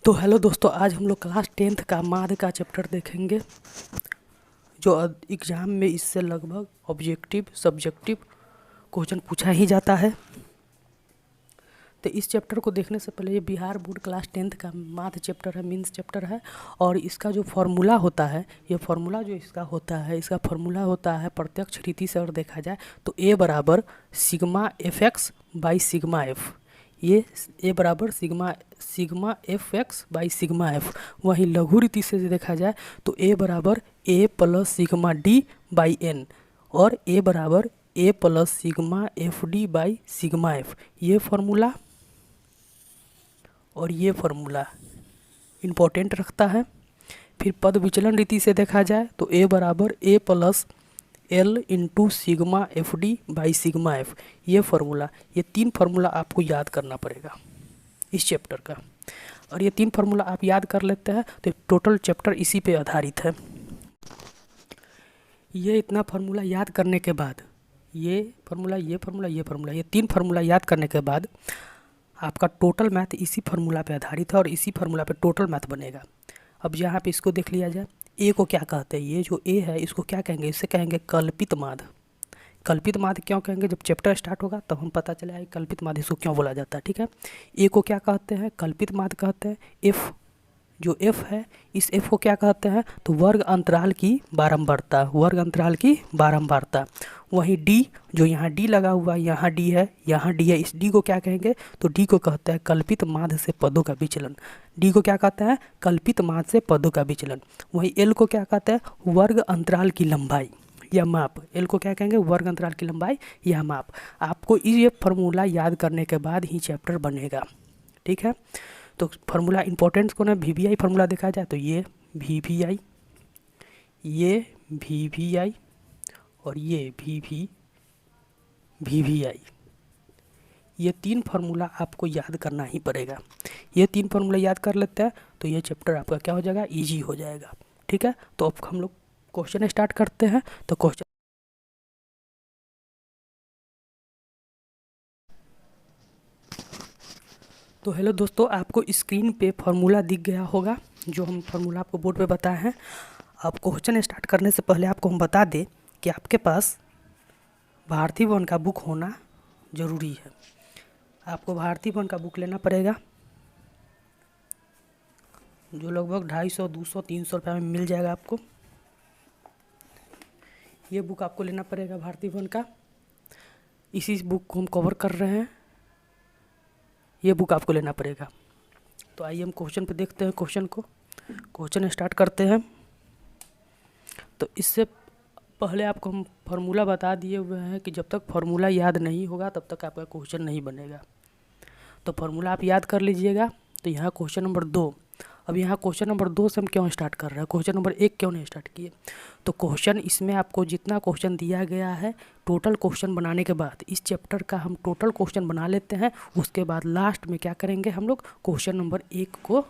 तो हेलो दोस्तों, आज हम लोग क्लास 10th का माद का चैप्टर देखेंगे जो एग्ज़ाम में इससे लगभग ऑब्जेक्टिव सब्जेक्टिव क्वेश्चन पूछा ही जाता है। तो इस चैप्टर को देखने से पहले ये बिहार बोर्ड क्लास 10th का माद चैप्टर है, मीन्स चैप्टर है। और इसका जो फार्मूला होता है, ये फार्मूला जो इसका होता है, इसका फार्मूला होता है प्रत्यक्ष रीति से अगर देखा जाए तो ए बराबर sigma F X by sigma F. ये ए बराबर sigma F X by sigma F. वहीं लघु रीति से देखा जाए तो ए बराबर A plus sigma D by N, और ए बराबर A plus sigma F D by sigma F. ये फार्मूला और ये फार्मूला इम्पोर्टेंट रखता है। फिर पद विचलन रीति से देखा जाए तो ए बराबर A plus L into sigma F D by sigma F. ये फार्मूला, ये तीन फार्मूला आपको याद करना पड़ेगा इस चैप्टर का। और ये तीन फार्मूला आप याद कर लेते हैं तो टोटल चैप्टर इसी पे आधारित है। ये इतना फार्मूला याद करने के बाद, ये फार्मूला ये फार्मूला ये फार्मूला, ये तीन फार्मूला याद करने के बाद आपका टोटल मैथ इसी फार्मूला पे आधारित है और इसी फार्मूला पे टोटल मैथ बनेगा। अब यहाँ पे इसको देख लिया जाए, ए को क्या कहते हैं, ये जो ए है इसको क्या कहेंगे, इससे कहेंगे कल्पित माद। कल्पित माद क्यों कहेंगे, जब चैप्टर स्टार्ट होगा तब हम पता चलेगा कल्पित माद इसको क्यों बोला जाता है। ठीक है, ए को क्या कहते हैं, कल्पित माद कहते हैं। एफ, जो एफ है, इस एफ को क्या कहते हैं, तो वर्ग अंतराल की बारंबारता, वर्ग अंतराल की बारंबारता। वहीं डी, जो यहाँ डी लगा हुआ है, यहाँ डी है, यहाँ डी है, इस डी को क्या कहेंगे, तो डी को कहते हैं कल्पित माद से पदों का विचलन। डी को क्या कहते हैं, कल्पित माद से पदों का विचलन। वहीं एल को क्या कहते हैं, वर्ग अंतराल की लंबाई या माप। एल को क्या कहेंगे, वर्ग अंतराल की लंबाई या माप। आपको ये फार्मूला याद करने के बाद ही चैप्टर बनेगा। ठीक है, तो फार्मूला इंपॉर्टेंस को ना वी फार्मूला देखा जाए तो ये वी, ये वी और ये वी। ये तीन फार्मूला आपको याद करना ही पड़ेगा। ये तीन फार्मूला याद कर लेते हैं तो ये चैप्टर आपका क्या हो जाएगा, इजी हो जाएगा। ठीक है, तो अब हम लोग क्वेश्चन स्टार्ट करते हैं। तो क्वेश्चन, तो हेलो दोस्तों, आपको स्क्रीन पे फार्मूला दिख गया होगा जो हम फार्मूला आपको बोर्ड पे बताए हैं। अब क्वेश्चन स्टार्ट करने से पहले आपको हम बता दें कि आपके पास भारतीय वन का बुक होना ज़रूरी है। आपको भारतीय वन का बुक लेना पड़ेगा जो लगभग 250, 200, 300 रुपये में मिल जाएगा आपको। ये बुक आपको लेना पड़ेगा भारतीय वन का, इसी बुक को हम कवर कर रहे हैं, ये बुक आपको लेना पड़ेगा। तो आइए हम क्वेश्चन पे देखते हैं, क्वेश्चन स्टार्ट करते हैं। तो इससे पहले आपको हम फार्मूला बता दिए हुए हैं कि जब तक फार्मूला याद नहीं होगा तब तक आपका क्वेश्चन नहीं बनेगा। तो फार्मूला आप याद कर लीजिएगा। तो यहाँ क्वेश्चन नंबर 2, अब यहाँ क्वेश्चन नंबर 2 से हम क्यों स्टार्ट कर रहे हैं, क्वेश्चन नंबर 1 क्यों नहीं स्टार्ट किए। तो क्वेश्चन इसमें आपको जितना क्वेश्चन दिया गया है, टोटल क्वेश्चन बनाने के बाद इस चैप्टर का हम टोटल क्वेश्चन बना लेते हैं। उसके बाद लास्ट में क्या करेंगे, हम लोग क्वेश्चन नंबर 1 को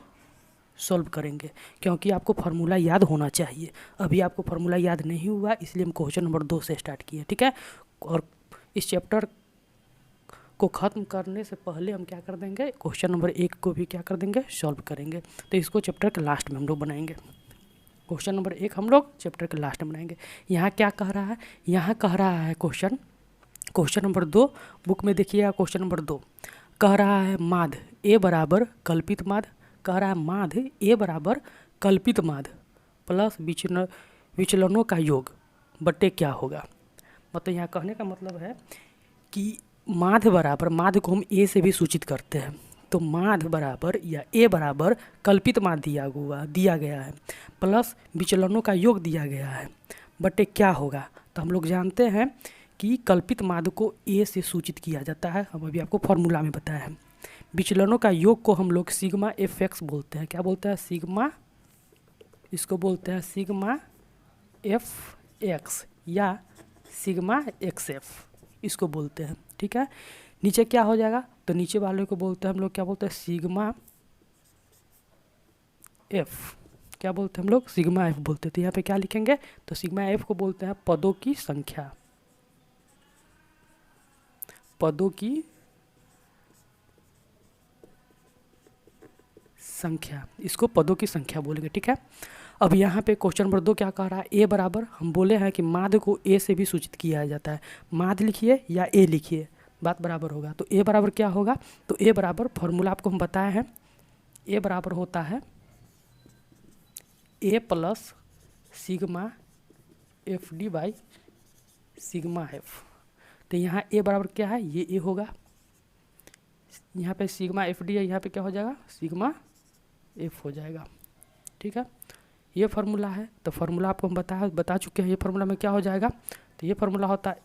सॉल्व करेंगे, क्योंकि आपको फार्मूला याद होना चाहिए। अभी आपको फार्मूला याद नहीं हुआ, इसलिए हम क्वेश्चन नंबर 2 से स्टार्ट किए। ठीक है, और इस चैप्टर को ख़त्म करने से पहले हम क्या कर देंगे, क्वेश्चन नंबर 1 को भी क्या कर देंगे, सॉल्व करेंगे। तो इसको चैप्टर के लास्ट में हम लोग बनाएंगे। क्वेश्चन नंबर 1 हम लोग चैप्टर के लास्ट में बनाएंगे। यहाँ क्या कह रहा है, यहाँ कह रहा है क्वेश्चन नंबर 2, बुक में देखिएगा। क्वेश्चन नंबर 2 कह रहा है माद ए बराबर कल्पित माद, कह रहा है माद ए बराबर कल्पित माद प्लस विचलनों का योग बटे क्या होगा। मतलब यहाँ कहने का मतलब है कि माध्य बराबर, माध्य को हम ए से भी सूचित करते हैं, तो माध्य बराबर या ए बराबर कल्पित माध्य दिया गया है प्लस विचलनों का योग दिया गया है बटे क्या होगा। तो हम लोग जानते हैं कि कल्पित माध्य को ए से सूचित किया जाता है, हम अभी आपको फॉर्मूला में बताया है। विचलनों का योग को हम लोग सिग्मा एफ एक्स बोलते हैं। क्या बोलते हैं, सिग्मा, इसको बोलते हैं सिग्मा एफ एक्स या सिग्मा एक्स एफ, इसको बोलते हैं। ठीक है, नीचे क्या हो जाएगा, तो नीचे वाले को बोलते हैं हम लोग, क्या बोलते हैं, सिग्मा एफ। क्या बोलते हैं हम लोग, सिग्मा एफ बोलते हैं। तो यहाँ पे क्या लिखेंगे, तो सिग्मा एफ को बोलते हैं पदों की संख्या, पदों की संख्या, इसको पदों की संख्या बोलेंगे, ठीक है। अब यहाँ पे क्वेश्चन नंबर 2 क्या कह रहा है, ए बराबर, हम बोले हैं कि माध्य को ए से भी सूचित किया जाता है, माध्य लिखिए या ए लिखिए, बात बराबर होगा। तो ए बराबर क्या होगा, तो ए बराबर फॉर्मूला आपको हम बताए हैं, ए बराबर होता है A plus sigma F D by sigma F. तो यहाँ ए बराबर क्या है, ये ए होगा, यहाँ पे सिग्मा एफ डी है, यहाँ पे क्या हो जाएगा, सिग्मा एफ हो जाएगा, ठीक है। ये फार्मूला है, तो फार्मूला आपको हम बता चुके हैं। ये फार्मूला में क्या हो जाएगा, तो ये फार्मूला होता है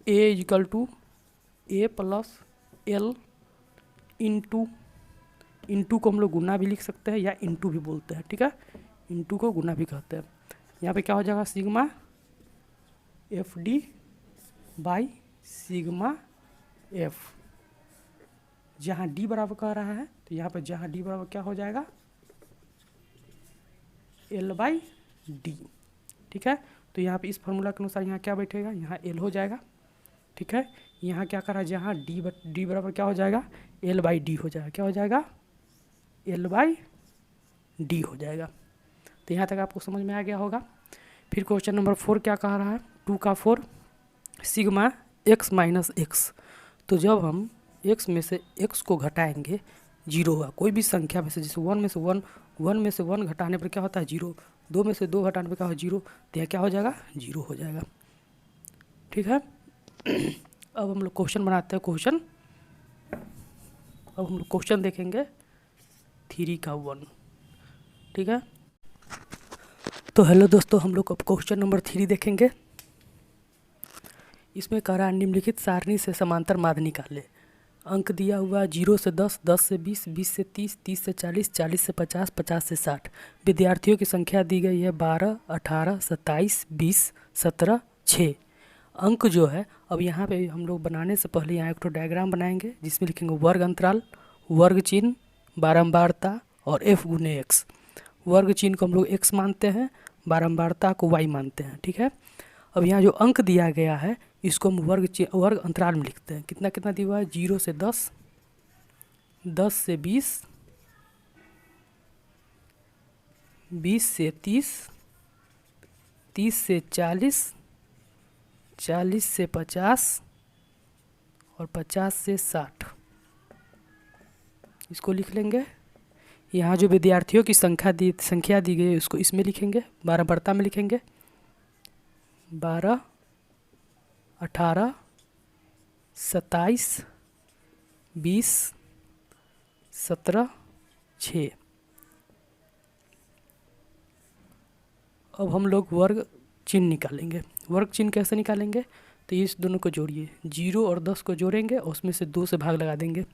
A equal to A plus L into को हम लोग गुना भी लिख सकते हैं या इंटू भी बोलते हैं, ठीक है, इंटू को गुना भी कहते हैं। यहाँ पे क्या हो जाएगा, sigma F D by sigma F, जहाँ डी बराबर कह रहा है, तो यहाँ पे जहाँ डी बराबर क्या हो जाएगा, एल बाई डी, ठीक है। तो यहाँ पे इस फार्मूला के अनुसार यहाँ क्या बैठेगा, यहाँ एल हो जाएगा, ठीक है। यहाँ क्या करा, जहाँ डी बराबर क्या हो जाएगा, एल बाई डी हो जाएगा, क्या हो जाएगा, एल बाई डी हो जाएगा। तो यहाँ तक आपको समझ में आ गया होगा। फिर क्वेश्चन नंबर 4 क्या कह रहा है, 2 का 4 सिग्मा एक्स माइनस एक्स। तो जब हम एक्स में से एक्स को घटाएंगे 0 होगा, कोई भी संख्या में से, जैसे 1 में से 1 घटाने पर क्या होता है 0, 2 में से 2 घटाने पर क्या हो 0, तो यह क्या हो जाएगा, 0 हो जाएगा, ठीक है। अब हम लोग क्वेश्चन बनाते हैं, अब हम लोग क्वेश्चन देखेंगे 3 का 1, ठीक है। तो हेलो दोस्तों, हम लोग अब क्वेश्चन नंबर 3 देखेंगे। इसमें कह रहा है निम्नलिखित सारणी से समांतर माध्य निकाले। अंक दिया हुआ 0 से 10, 10 से 20, 20 से 30, 30 से 40, 40 से 50, 50 से 60। विद्यार्थियों की संख्या दी गई है 12, 18, 27, 20, 17, 6। अंक जो है, अब यहाँ पे हम लोग बनाने से पहले यहाँ एक तो डायग्राम बनाएंगे जिसमें लिखेंगे वर्ग अंतराल, वर्ग चिन्ह, बारंबारता और f गुने x। वर्ग चिन्ह को हम लोग x मानते हैं, बारंबारता को y मानते हैं, ठीक है। अब यहाँ जो अंक दिया गया है इसको हम वर्ग अंतराल में लिखते हैं। कितना कितना दिया हुआ है, 0 से 10, 10 से 20, 20 से 30, 30 से 40, 40 से 50 और 50 से 60, इसको लिख लेंगे। यहाँ जो विद्यार्थियों की संख्या दी गई है उसको इसमें लिखेंगे, बारंबारता में लिखेंगे, 12, 18, 27, 20, 17, 6। अब हम लोग वर्ग चिन्ह निकालेंगे। वर्ग चिन्ह कैसे निकालेंगे, तो इस दोनों को जोड़िए, 0 और 10 को जोड़ेंगे और उसमें से 2 से भाग लगा देंगे,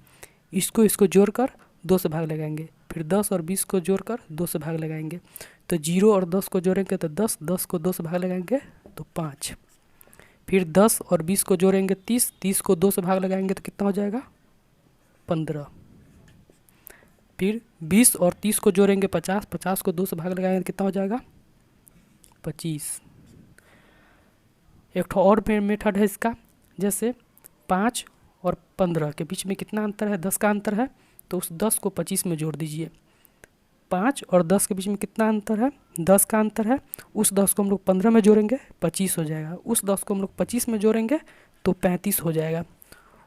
इसको जोड़कर 2 से भाग लगाएंगे, फिर 10 और 20 को जोड़कर 2 से भाग लगाएंगे। तो 0 और 10 को जोड़ेंगे तो 10, 10 को 2 से भाग लगाएंगे तो 5, फिर 10 और 20 को जोड़ेंगे 30, 30 को 2 से भाग लगाएंगे तो कितना हो जाएगा 15, फिर 20 और 30 को जोड़ेंगे 50, 50 को 2 से भाग लगाएंगे तो कितना हो जाएगा 25। एक और मेथड है इसका, जैसे 5 और 15 के बीच में कितना अंतर है, 10 का अंतर है, तो उस 10 को 25 में जोड़ दीजिए। 5 और 10 के बीच में कितना अंतर है, 10 का अंतर है, उस 10 को हम लोग 15 में जोड़ेंगे 25 हो जाएगा, उस 10 को हम लोग 25 में जोड़ेंगे तो 35 हो जाएगा,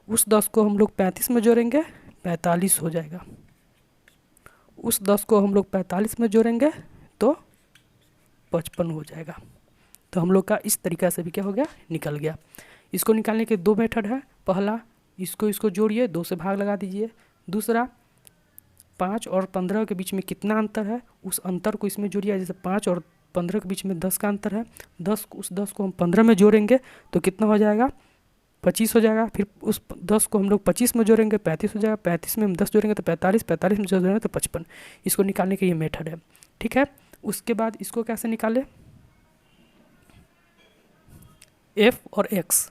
उस 10 को हम लोग 35 में जोड़ेंगे 45 हो जाएगा, उस 10 को हम लोग 45 में जोड़ेंगे तो 55 हो जाएगा। तो हम लोग का इस तरीका से भी क्या हो गया, निकल गया। इसको निकालने के 2 मेथड है, पहला इसको जोड़िए 2 से भाग लगा दीजिए, दूसरा 5 और 15 के बीच में कितना अंतर है उस अंतर को इसमें जोड़िए, जैसे 5 और 15 के बीच में 10 का अंतर है, 10 उस 10 को हम 15 में जोड़ेंगे तो कितना हो जाएगा 25 हो जाएगा, फिर उस 10 को हम लोग 25 में जोड़ेंगे 35 हो जाएगा, 35 में हम 10 जोड़ेंगे तो 45, 45 में जोड़ेंगे तो 55। इसको निकालने के ये मेथड है, ठीक है। उसके बाद इसको कैसे निकाले, f और x,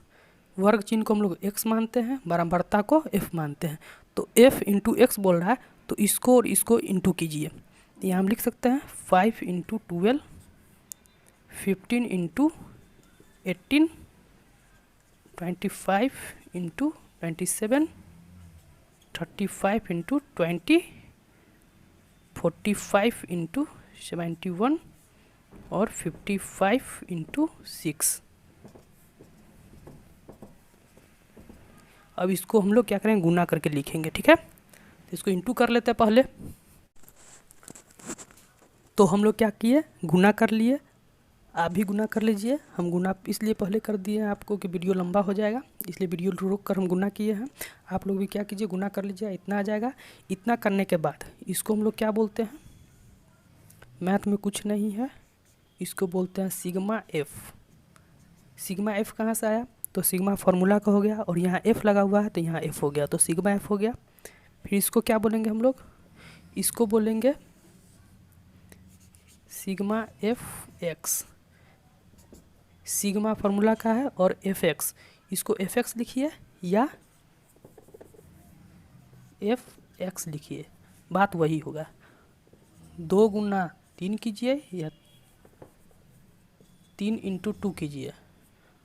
वर्ग चिन्ह को हम लोग x मानते हैं, बारंबारता को f मानते हैं, तो f इंटू एक्स बोल रहा है तो इसको और इसको इंटू कीजिए, यहाँ हम लिख सकते हैं 5 into 12, 15 into 18, 25 into 27, 35 into 20, 45 into 71 और 55 इंटू 6। अब इसको हम लोग क्या करेंगे, गुना करके लिखेंगे, ठीक है। तो इसको इंटू कर लेते हैं पहले। तो हम लोग क्या किए, गुना कर लिए। आप भी गुना कर लीजिए। हम गुना इसलिए पहले कर दिए हैं आपको कि वीडियो लंबा हो जाएगा, इसलिए वीडियो रोक कर हम गुना किए हैं। आप लोग भी क्या कीजिए, गुना कर लीजिए। इतना आ जाएगा। इतना करने के बाद इसको हम लोग क्या बोलते हैं, मैथ में कुछ नहीं है, इसको बोलते हैं सिग्मा एफ। सिग्मा एफ कहाँ से आया, तो सिग्मा फार्मूला का हो गया और यहाँ एफ लगा हुआ है तो यहाँ एफ हो गया, तो सिग्मा एफ हो गया। फिर इसको क्या बोलेंगे हम लोग, इसको बोलेंगे sigma F x. Sigma formula का है और एफ एक्स, इसको एफ एक्स लिखिए या एफ एक्स लिखिए, बात वही होगा। 2 गुना 3 कीजिए या 3 इंटू 2 कीजिए।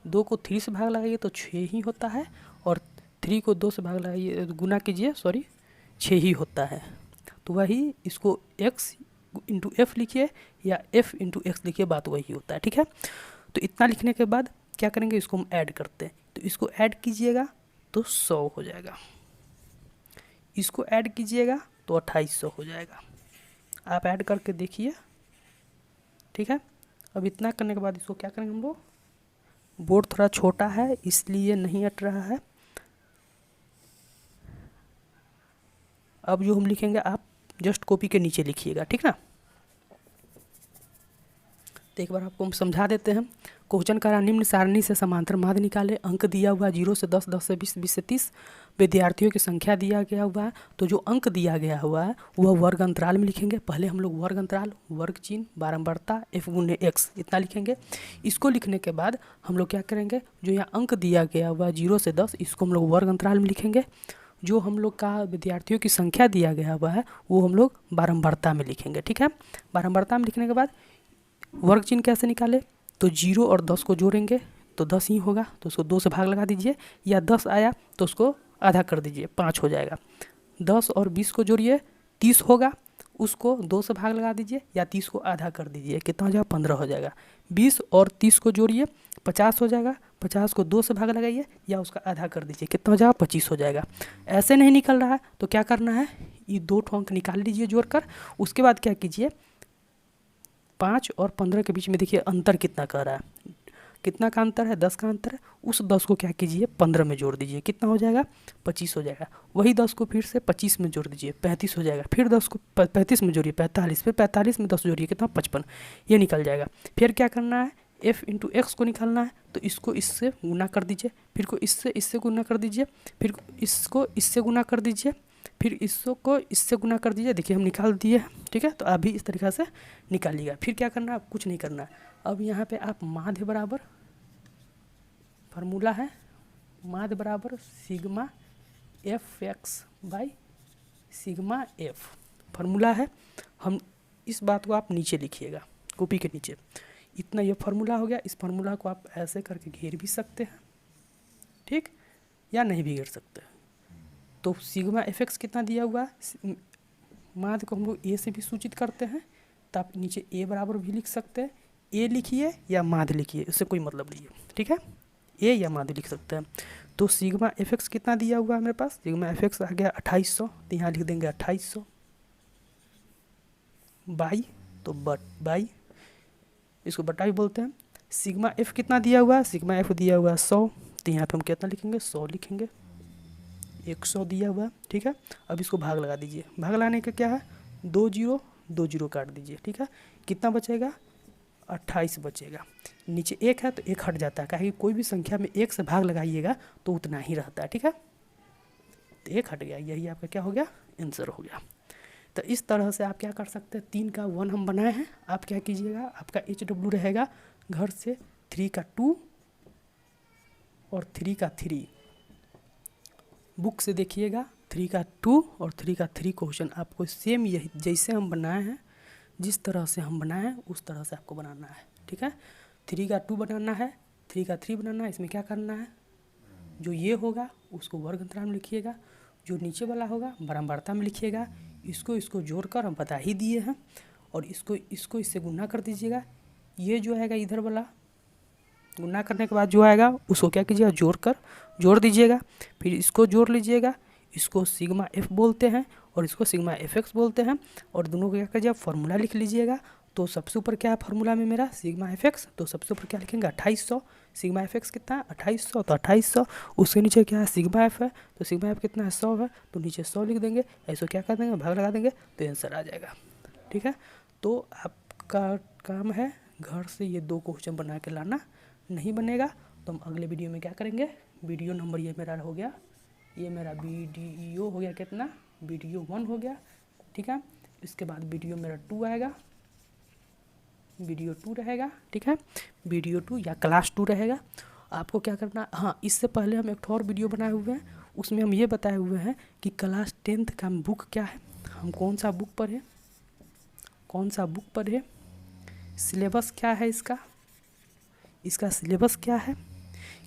2 को 3 से भाग लगाइए तो 6 ही होता है, और 3 को 2 से भाग लगाइए, गुना कीजिए, सॉरी 6 ही होता है। तो वही इसको x इंटू एफ लिखिए या f इंटू एक्स लिखिए, बात वही होता है, ठीक है। तो इतना लिखने के बाद क्या करेंगे, इसको हम ऐड करते हैं। तो इसको ऐड कीजिएगा तो 100 हो जाएगा, इसको ऐड कीजिएगा तो 2800 हो जाएगा। आप ऐड करके देखिए, ठीक है। अब इतना करने के बाद इसको क्या करेंगे हम लोग, बोर्ड थोड़ा छोटा है इसलिए नहीं अट रहा है। अब जो हम लिखेंगे आप जस्ट कॉपी के नीचे लिखिएगा, ठीक ना। तो एक बार आपको हम समझा देते हैं। क्वेश्चन करा, निम्न सारणी से समांतर माध्य निकाले। अंक दिया हुआ 0 से 10, 10 से 20, 20 से 30। विद्यार्थियों की संख्या दिया गया हुआ है, तो जो अंक दिया गया हुआ है वह वर्ग अंतराल में लिखेंगे। पहले हम लोग वर्ग अंतराल, वर्ग चिन्ह, बारंबारता, f गुने x इतना लिखेंगे। इसको लिखने के बाद हम लोग क्या करेंगे, जो यहाँ अंक दिया गया हुआ 0 से 10, इसको हम लोग वर्ग अंतराल में लिखेंगे। जो हम लोग का विद्यार्थियों की संख्या दिया गया हुआ है वो हम लोग बारंबारता में लिखेंगे, ठीक है। बारंबारता में लिखने के बाद वर्ग चिन्ह कैसे निकाले, तो 0 और 10 को जोड़ेंगे तो 10 ही होगा, तो उसको 2 से भाग लगा दीजिए, या 10 आया तो उसको आधा कर दीजिए, 5 हो जाएगा। 10 और 20 को जोड़िए, 30 होगा, उसको 2 से भाग लगा दीजिए या 30 को आधा कर दीजिए, कितना हो जाएगा, 15 हो जाएगा। 20 और 30 को जोड़िए, 50 हो जाएगा, 50 को 2 से भाग लगाइए या उसका आधा कर दीजिए, कितना हो जाएगा, 25 हो जाएगा। ऐसे नहीं निकल रहा है तो क्या करना है, ये 2 अंक निकाल लीजिए जोड़कर। उसके बाद क्या कीजिए, 5 और 15 के बीच में देखिए अंतर कितना कर रहा है, कितना का अंतर है, 10 का अंतर है। उस 10 को क्या कीजिए, 15 में जोड़ दीजिए, कितना हो जाएगा, 25 हो जाएगा। वही 10 को फिर से 25 में जोड़ दीजिए, 35 हो जाएगा। फिर 10 को 35 में जोड़िए, 45, फिर 45 में 10 जोड़िए, कितना, 55, ये निकल जाएगा। फिर क्या करना है, f इंटू एक्स को निकालना है, तो इसको इससे गुना कर दीजिए, फिर को इससे गुना कर दीजिए, फिर इसको इससे गुना कर दीजिए, फिर इसको इससे गुना कर दीजिए। देखिए हम निकाल दिए, ठीक है। तो आप भी इस तरीक़ा से निकालिएगा। फिर क्या करना है, कुछ नहीं करना है। अब यहाँ पे आप माध्य बराबर, फार्मूला है माध्य बराबर sigma F X by sigma F, formula है। हम इस बात को आप नीचे लिखिएगा कॉपी के नीचे। इतना ये फार्मूला हो गया। इस फार्मूला को आप ऐसे करके घेर भी सकते हैं, ठीक, या नहीं भी घेर सकते। तो सिग्मा एफ एक्स कितना दिया हुआ है, माध्य को हम लोग ए से भी सूचित करते हैं, तो आप नीचे ए बराबर भी लिख सकते हैं। ए लिखिए या माध्य लिखिए, उससे कोई मतलब नहीं है, ठीक है। ए या माध्य लिख सकते हैं। तो सिग्मा एफ एक्स कितना दिया हुआ है मेरे पास, सिग्मा एफ एक्स आ गया 2800, तो यहाँ लिख देंगे 2800 बाई, तो बाई, इसको बटा भी बोलते हैं। सिग्मा एफ कितना दिया हुआ है, सिग्मा एफ दिया हुआ है 100, तो यहाँ पे हम कितना लिखेंगे, 100 लिखेंगे। 100 दिया हुआ है, ठीक है। अब इसको भाग लगा दीजिए। भाग लगाने का क्या है, 2 0 काट दीजिए, ठीक है। कितना बचेगा, 28 बचेगा। नीचे 1 है तो 1 हट जाता है, कहीं कोई भी संख्या में 1 से भाग लगाइएगा तो उतना ही रहता है, ठीक है। तो 1 हट गया, यही आपका क्या हो गया, आंसर हो गया। तो इस तरह से आप क्या कर सकते हैं, 3 का 1 हम बनाए हैं। आप क्या कीजिएगा, आपका HW रहेगा घर से 3 का 2 और 3 का 3, बुक से देखिएगा 3 का 2 और 3 का 3 क्वेश्चन आपको सेम यही जैसे हम बनाए हैं, जिस तरह से हम बनाए हैं उस तरह से आपको बनाना है, ठीक है। 3 का 2 बनाना है, 3 का 3 बनाना है। इसमें क्या करना है, जो ये होगा उसको वर्ग अंतराल में लिखिएगा, जो नीचे वाला होगा बारंबारता में लिखिएगा, इसको जोड़कर हम बता ही दिए हैं, और इसको इससे गुना कर दीजिएगा। ये जो आएगा इधर वाला गुना करने के बाद जो आएगा उसको क्या कीजिएगा, जोड़ दीजिएगा। फिर इसको जोड़ लीजिएगा, इसको सिग्मा एफ बोलते हैं और इसको सिग्मा एफ एक्स बोलते हैं, और दोनों को क्या कीजिएगा, फार्मूला लिख लीजिएगा। तो सबसे ऊपर क्या है फार्मूला में मेरा, सिग्मा एफ एक्स, तो सबसे ऊपर क्या लिखेंगे 2800। सिग्मा एफ एक्स कितना है 2800, तो 2800। उसके नीचे क्या है सिग्मा एफ है, तो सिग्मा एफ कितना है 100 है, तो नीचे 100 लिख देंगे। ऐसे क्या कर देंगे, भाग लगा देंगे, तो आंसर आ जाएगा। ठीक है, तो आपका काम है घर से ये 2 क्वेश्चन बना के लाना। नहीं बनेगा तो हम अगले वीडियो में क्या करेंगे, वीडियो नंबर ये मेरा हो गया, ये मेरा वीडियो हो गया कितना, वीडियो 1 हो गया। ठीक है, इसके बाद वीडियो मेरा 2 आएगा, वीडियो 2 रहेगा। ठीक है, वीडियो 2 या क्लास 2 रहेगा। आपको क्या करना, हाँ इससे पहले हम एक और वीडियो बनाए हुए हैं, उसमें हम ये बताए हुए हैं कि क्लास 10th का बुक क्या है, हम कौन सा बुक पढ़े, सिलेबस क्या है इसका सिलेबस क्या है,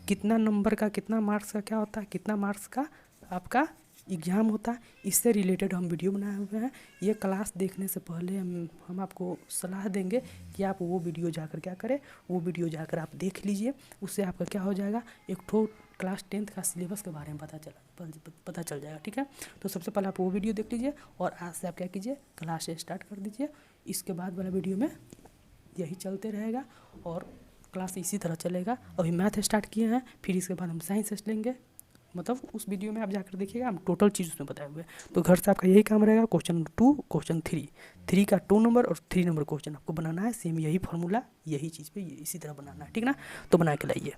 कितना नंबर का, कितना मार्क्स का क्या होता है, कितना मार्क्स का आपका एग्ज़ाम होता है, इससे रिलेटेड हम वीडियो बनाए हुए हैं। ये क्लास देखने से पहले हम आपको सलाह देंगे कि आप वो वीडियो जाकर क्या करें, वो वीडियो जाकर आप देख लीजिए। उससे आपका क्या हो जाएगा, एक ठो क्लास 10th का सिलेबस के बारे में पता चल जाएगा। ठीक है, तो सबसे पहले आप वो वीडियो देख लीजिए और आज से आप क्या कीजिए, क्लास स्टार्ट कर दीजिए। इसके बाद वाला वीडियो में यही चलते रहेगा और क्लास इसी तरह चलेगा। अभी मैथ स्टार्ट किए हैं, फिर इसके बाद हम साइंस लेंगे, मतलब उस वीडियो में आप जाकर देखिएगा, हम टोटल चीज़ उसमें बताए हुए हैं। तो घर से आपका यही काम रहेगा, क्वेश्चन 2, क्वेश्चन 3 का 2 नंबर और 3 नंबर क्वेश्चन आपको बनाना है। सेम यही फार्मूला, यही चीज़ पे इसी तरह बनाना है। ठीक ना, तो बना के लाइए।